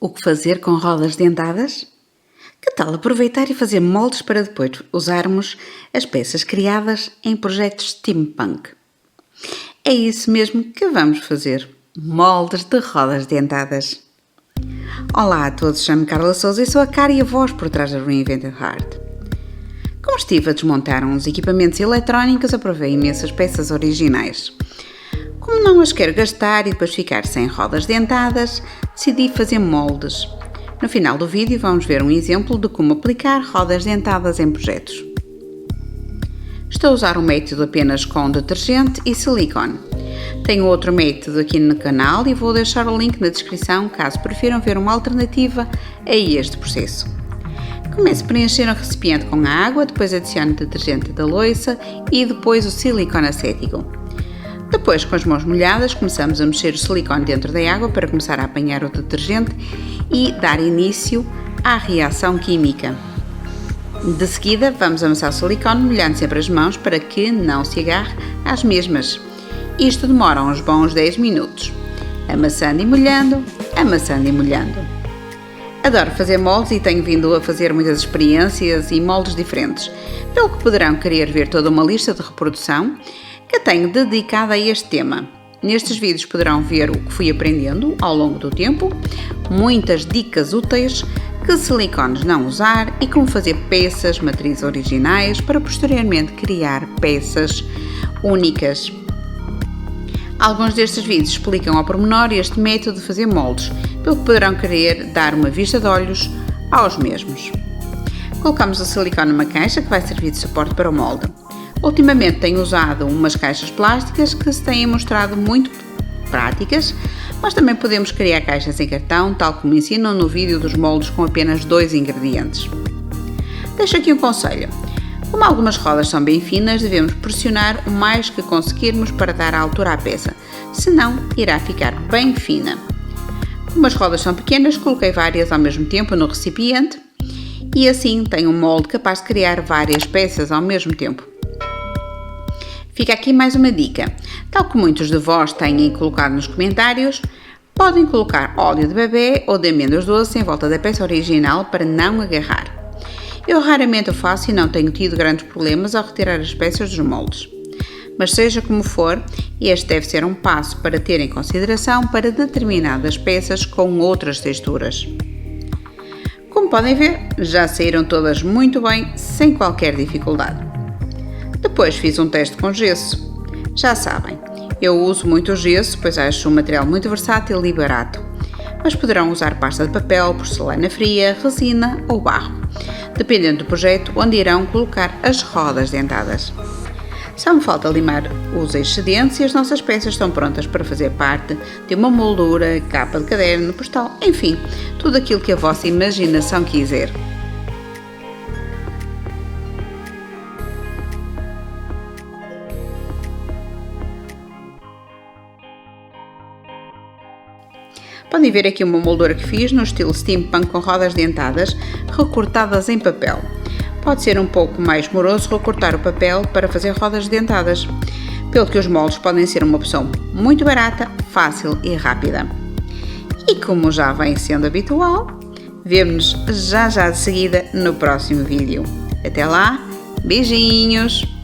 O que fazer com rodas dentadas? Que tal aproveitar e fazer moldes para depois usarmos as peças criadas em projetos steampunk? É isso mesmo que vamos fazer, moldes de rodas dentadas. Olá a todos, chamo-me Carla Sousa e sou a cara e a voz por trás da Reinvented Heart. Como estive a desmontar uns equipamentos eletrónicos, aprovei imensas peças originais. Como não as quero gastar e depois ficar sem rodas dentadas, decidi fazer moldes. No final do vídeo vamos ver um exemplo de como aplicar rodas dentadas em projetos. Estou a usar um método apenas com detergente e silicone. Tenho outro método aqui no canal e vou deixar o link na descrição caso prefiram ver uma alternativa a este processo. Comece por encher um recipiente com a água, depois adicione o detergente da louça e depois o silicone acético. Depois, com as mãos molhadas, começamos a mexer o silicone dentro da água para começar a apanhar o detergente e dar início à reação química. De seguida, vamos amassar o silicone molhando sempre as mãos para que não se agarre às mesmas. Isto demora uns bons 10 minutos. Amassando e molhando, amassando e molhando. Adoro fazer moldes e tenho vindo a fazer muitas experiências e moldes diferentes, pelo que poderão querer ver toda uma lista de reprodução que tenho dedicada a este tema. Nestes vídeos poderão ver o que fui aprendendo ao longo do tempo, muitas dicas úteis, que silicones não usar e como fazer peças, matrizes originais para posteriormente criar peças únicas. Alguns destes vídeos explicam ao pormenor este método de fazer moldes, pelo que poderão querer dar uma vista de olhos aos mesmos. Colocamos o silicone numa caixa que vai servir de suporte para o molde. Ultimamente tenho usado umas caixas plásticas que se têm mostrado muito práticas, mas também podemos criar caixas em cartão, tal como ensinam no vídeo dos moldes com apenas 2 ingredientes. Deixo aqui um conselho. Como algumas rodas são bem finas, devemos pressionar o mais que conseguirmos para dar a altura à peça, senão irá ficar bem fina. Como as rodas são pequenas, coloquei várias ao mesmo tempo no recipiente e assim tenho um molde capaz de criar várias peças ao mesmo tempo. Fica aqui mais uma dica. Tal como muitos de vós têm colocado nos comentários, podem colocar óleo de bebê ou de amêndoas doces em volta da peça original para não agarrar. Eu raramente o faço e não tenho tido grandes problemas ao retirar as peças dos moldes. Mas seja como for, este deve ser um passo para ter em consideração para determinadas peças com outras texturas. Como podem ver, já saíram todas muito bem, sem qualquer dificuldade. Depois fiz um teste com gesso. Já sabem, eu uso muito o gesso, pois acho um material muito versátil e barato. Mas poderão usar pasta de papel, porcelana fria, resina ou barro, dependendo do projeto onde irão colocar as rodas dentadas. Só me falta limar os excedentes e as nossas peças estão prontas para fazer parte de uma moldura, capa de caderno, postal, enfim, tudo aquilo que a vossa imaginação quiser. Podem ver aqui uma moldura que fiz no estilo steampunk com rodas dentadas recortadas em papel. Pode ser um pouco mais moroso recortar o papel para fazer rodas dentadas, pelo que os moldes podem ser uma opção muito barata, fácil e rápida. E como já vem sendo habitual, vemo-nos já de seguida no próximo vídeo. Até lá, beijinhos!